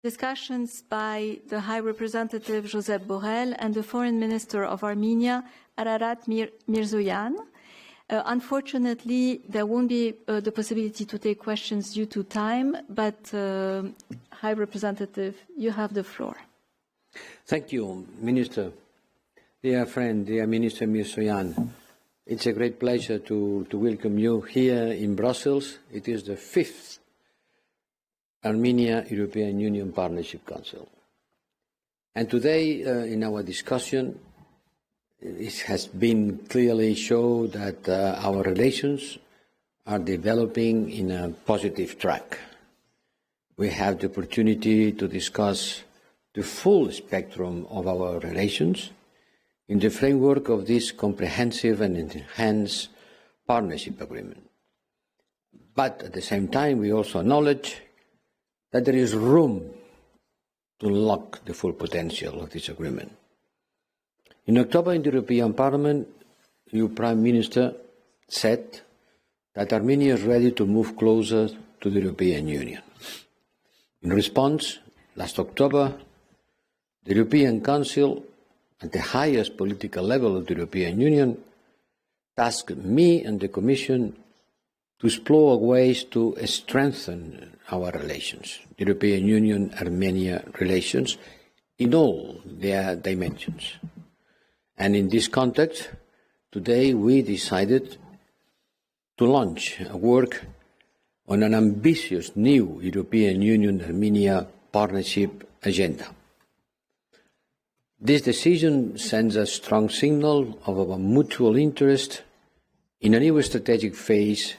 discussions by the High Representative Joseph Borrell and the Foreign Minister of Armenia, Ararat Mիրզոյանի. Unfortunately, there won't be the possibility to take questions due to time, but High Representative, you have the floor. Thank you, Minister. Dear friend, dear Minister Mիրզոյանի, it's a great pleasure to welcome you here in Brussels. It is the 5th Armenia-European Union Partnership Council. And today, in our discussion, it has been clearly shown that our relations are developing in a positive track. We have the opportunity to discuss the full spectrum of our relations in the framework of this comprehensive and enhanced partnership agreement. But at the same time, we also acknowledge that there is room to unlock the full potential of this agreement. In October, in the European Parliament, your Prime Minister said that Armenia is ready to move closer to the European Union. In response, last October, the European Council, at the highest political level of the European Union, tasked me and the Commission to explore ways to strengthen our relations, the European Union-Armenia relations, in all their dimensions. And in this context, today we decided to launch a work on an ambitious new European Union-Armenia partnership agenda. This decision sends a strong signal of our mutual interest in a new strategic phase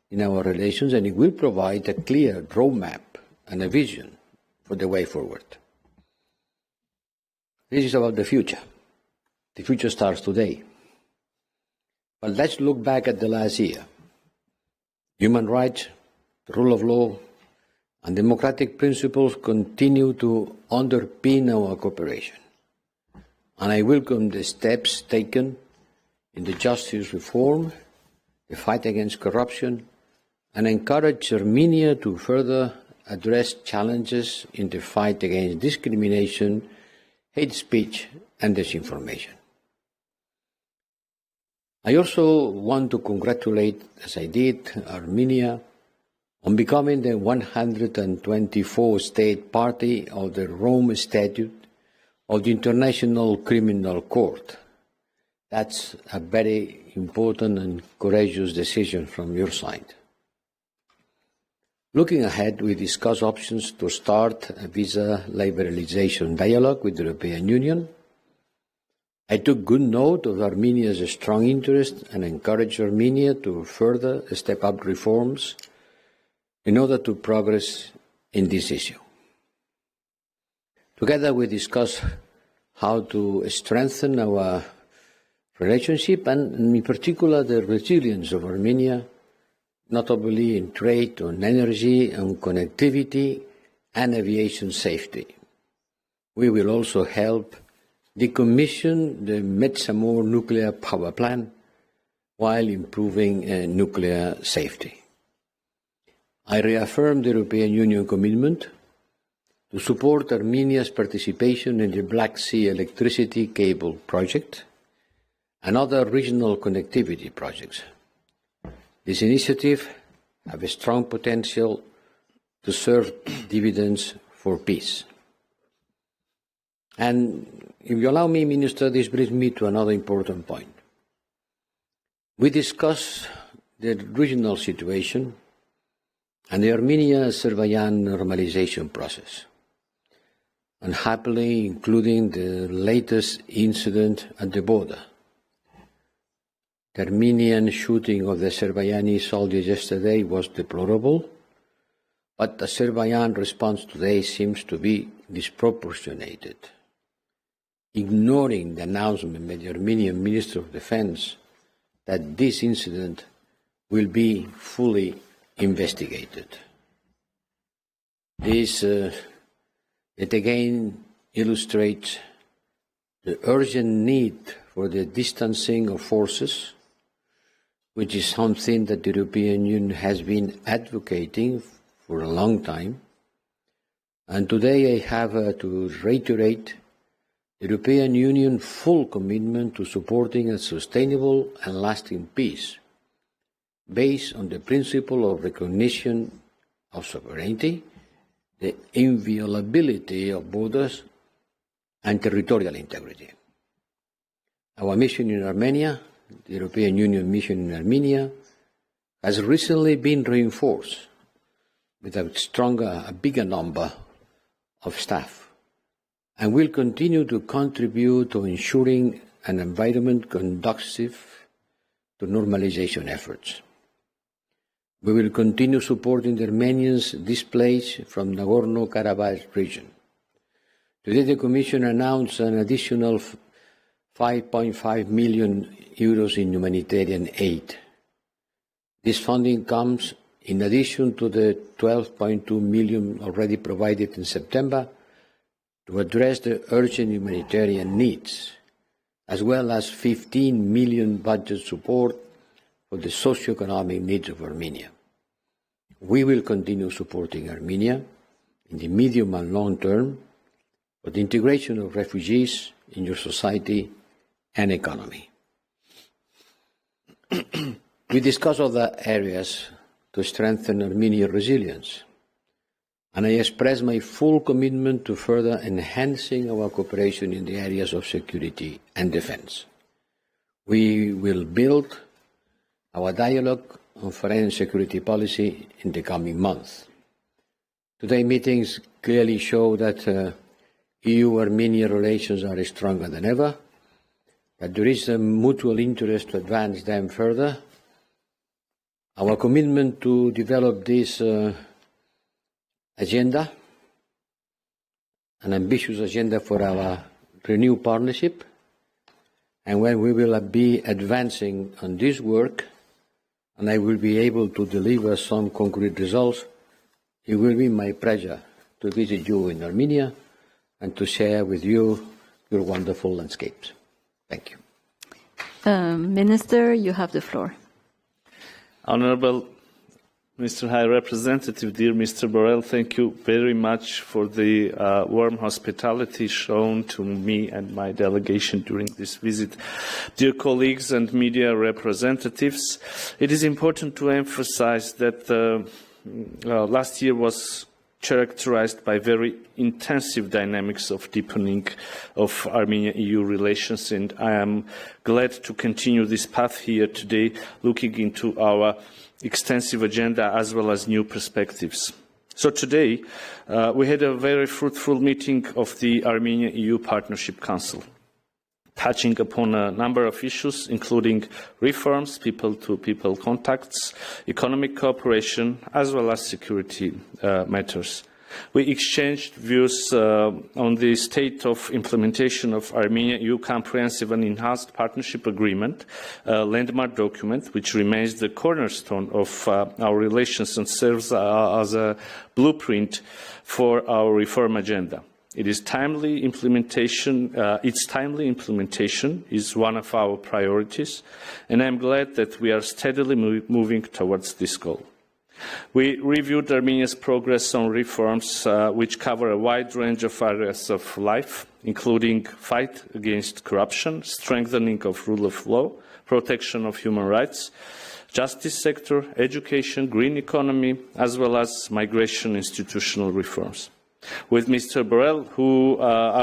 in our relations, and it will provide a clear roadmap and a vision for the way forward. This is about the future. The future starts today. But let's look back at the last year. Human rights, the rule of law, and democratic principles continue to underpin our cooperation. And I welcome the steps taken in the justice reform, the fight against corruption, and encourage Armenia to further address challenges in the fight against discrimination, hate speech, and disinformation. I also want to congratulate, as I did, Armenia on becoming the 124th state party of the Rome Statute of the International Criminal Court. That's a very important and courageous decision from your side. Looking ahead, we discuss options to start a visa liberalization dialogue with the European Union. I took good note of Armenia's strong interest and encouraged Armenia to further step up reforms in order to progress in this issue. Together, we discuss how to strengthen our relationship and, in particular, the resilience of Armenia, notably in trade, on energy, on connectivity, and aviation safety. We will also help decommission the Metsamor nuclear power plant while improving nuclear safety. I reaffirm the European Union commitment to support Armenia's participation in the Black Sea electricity cable project and other regional connectivity projects. This initiative has a strong potential to serve dividends for peace. And if you allow me, Minister, this brings me to another important point. We discussed the regional situation and the Armenia-Azerbaijan normalization process, unhappily including the latest incident at the border. The Armenian shooting of the Azerbaijani soldier yesterday was deplorable, but Azerbaijan's response today seems to be disproportionate, ignoring the announcement by the Armenian Minister of Defense that this incident will be fully investigated. This, it again illustrates the urgent need for the distancing of forces, which is something that the European Union has been advocating for a long time, And today I have to reiterate the European Union's full commitment to supporting a sustainable and lasting peace based on the principle of recognition of sovereignty, the inviolability of borders, and territorial integrity. Our mission in Armenia, the European Union mission in Armenia, has recently been reinforced with a bigger number of staff, and will continue to contribute to ensuring an environment conducive to normalization efforts. We will continue supporting the Armenians displaced from Nagorno-Karabakh region. Today the Commission announced an additional 5.5 million euros in humanitarian aid. This funding comes in addition to the 12.2 million already provided in September to address the urgent humanitarian needs, as well as 15 million budget support for the socio-economic needs of Armenia. We will continue supporting Armenia in the medium and long term for the integration of refugees in your society and economy. We discuss other areas to strengthen Armenian resilience, and I express my full commitment to further enhancing our cooperation in the areas of security and defense. We will build our dialogue on foreign and security policy in the coming months. Today's meetings clearly show that EU-Armenia relations are stronger than ever, that there is a mutual interest to advance them further. Our commitment to develop this agenda, an ambitious agenda for our renewed partnership, and when we will be advancing on this work, and I will be able to deliver some concrete results, it will be my pleasure to visit you in Armenia and to share with you your wonderful landscapes. Thank you. Minister, you have the floor. Honorable Mr. High Representative, dear Mr. Borrell, thank you very much for the warm hospitality shown to me and my delegation during this visit. Dear colleagues and media representatives, it is important to emphasize that last year was characterized by very intensive dynamics of deepening of Armenia-EU relations, and I am glad to continue this path here today, looking into our extensive agenda as well as new perspectives. So today, we had a very fruitful meeting of the Armenia-EU Partnership Council, touching upon a number of issues, including reforms, people-to-people contacts, economic cooperation, as well as security matters. We exchanged views on the state of implementation of Armenia-EU Comprehensive and Enhanced Partnership Agreement, a landmark document which remains the cornerstone of our relations and serves as a blueprint for our reform agenda. Its timely implementation is one of our priorities, and I am glad that we are steadily moving towards this goal. We reviewed Armenia's progress on reforms which cover a wide range of areas of life, including fight against corruption, strengthening of rule of law, protection of human rights, justice sector, education, green economy, as well as migration institutional reforms. With Mr. Borrell, who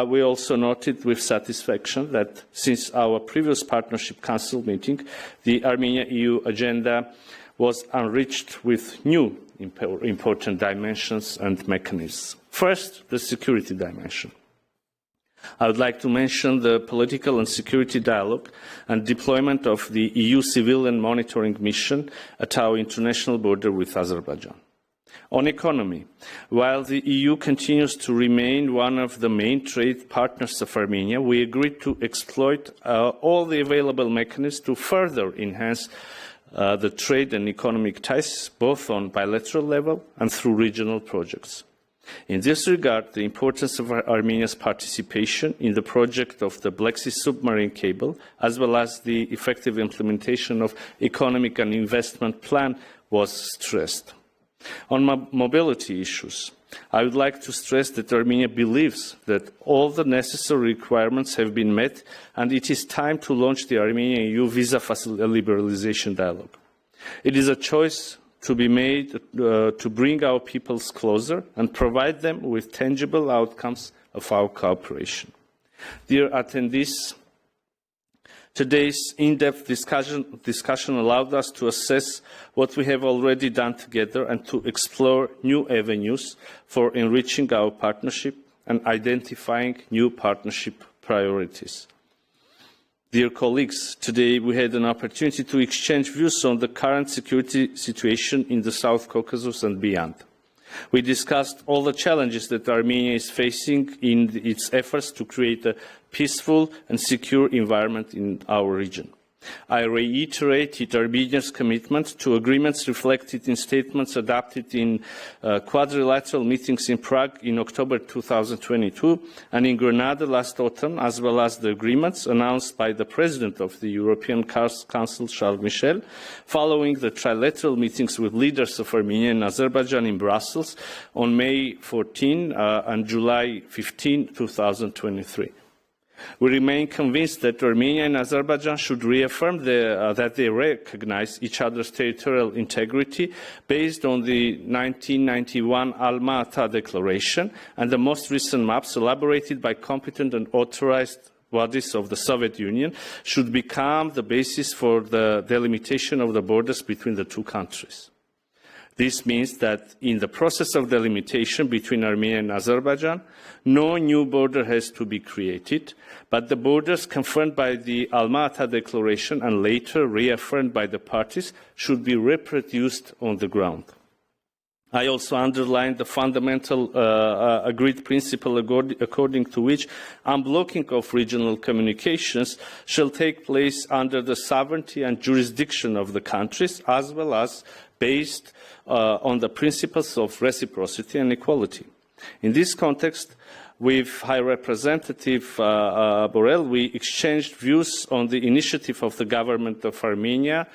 we also noted with satisfaction that since our previous Partnership Council meeting, the Armenia-EU agenda was enriched with new important dimensions and mechanisms. First, the security dimension. I would like to mention the political and security dialogue and deployment of the EU civilian monitoring mission at our international border with Azerbaijan. On economy, while the EU continues to remain one of the main trade partners of Armenia, we agreed to exploit all the available mechanisms to further enhance the trade and economic ties, both on bilateral level and through regional projects. In this regard, the importance of Armenia's participation in the project of the Black Sea submarine cable, as well as the effective implementation of economic and investment plan, was stressed. On mobility issues, I would like to stress that Armenia believes that all the necessary requirements have been met and it is time to launch the Armenia-EU visa liberalization dialogue. It is a choice to be made to bring our peoples closer and provide them with tangible outcomes of our cooperation. Dear attendees, today's in-depth discussion allowed us to assess what we have already done together and to explore new avenues for enriching our partnership and identifying new partnership priorities. Dear colleagues, today we had an opportunity to exchange views on the current security situation in the South Caucasus and beyond. We discussed all the challenges that Armenia is facing in its efforts to create a peaceful and secure environment in our region. I reiterated Armenia's commitment to agreements reflected in statements adopted in quadrilateral meetings in Prague in October 2022 and in Grenada last autumn, as well as the agreements announced by the President of the European Council, Charles Michel, following the trilateral meetings with leaders of Armenia and Azerbaijan in Brussels on May 14 and July 15, 2023. We remain convinced that Armenia and Azerbaijan should reaffirm that they recognize each other's territorial integrity based on the 1991 Alma-Ata Declaration and the most recent maps elaborated by competent and authorized bodies of the Soviet Union should become the basis for the delimitation of the borders between the two countries. This means that in the process of delimitation between Armenia and Azerbaijan, no new border has to be created, but the borders confirmed by the Alma-Ata Declaration and later reaffirmed by the parties should be reproduced on the ground. I also underlined the fundamental agreed principle according to which unblocking of regional communications shall take place under the sovereignty and jurisdiction of the countries, as well as based on the principles of reciprocity and equality. In this context, with High Representative Borrell, we exchanged views on the initiative of the government of Armenia,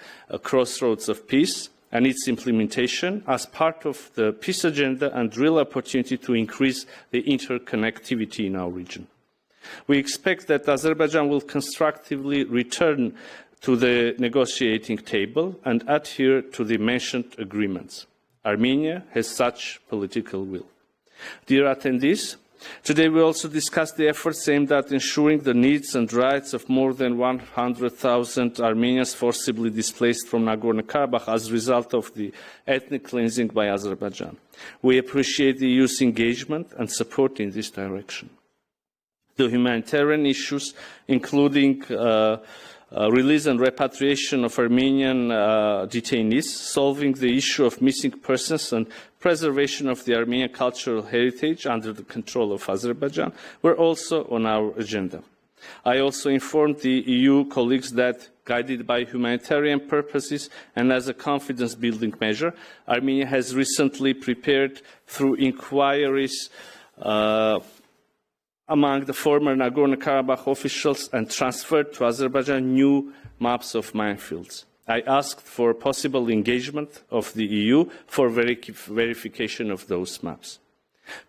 Crossroads of Peace, and its implementation as part of the peace agenda and real opportunity to increase the interconnectivity in our region. We expect that Azerbaijan will constructively return to the negotiating table and adhere to the mentioned agreements. Armenia has such political will. Dear attendees, today we also discussed the efforts aimed at ensuring the needs and rights of more than 100,000 Armenians forcibly displaced from Nagorno-Karabakh as a result of the ethnic cleansing by Azerbaijan. We appreciate the EU's engagement and support in this direction. The humanitarian issues, including release and repatriation of Armenian detainees, solving the issue of missing persons and preservation of the Armenian cultural heritage under the control of Azerbaijan were also on our agenda. I also informed the EU colleagues that, guided by humanitarian purposes and as a confidence-building measure, Armenia has recently prepared through inquiries among the former Nagorno-Karabakh officials and transferred to Azerbaijan new maps of minefields. I asked for possible engagement of the EU for verification of those maps.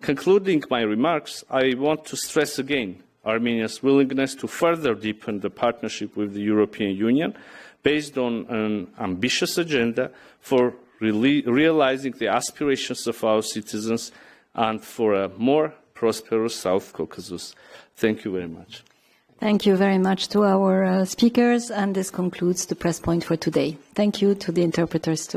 Concluding my remarks, I want to stress again Armenia's willingness to further deepen the partnership with the European Union based on an ambitious agenda for realizing the aspirations of our citizens and for a more prosperous South Caucasus. Thank you very much. Thank you very much to our speakers, and this concludes the press point for today. Thank you to the interpreters too.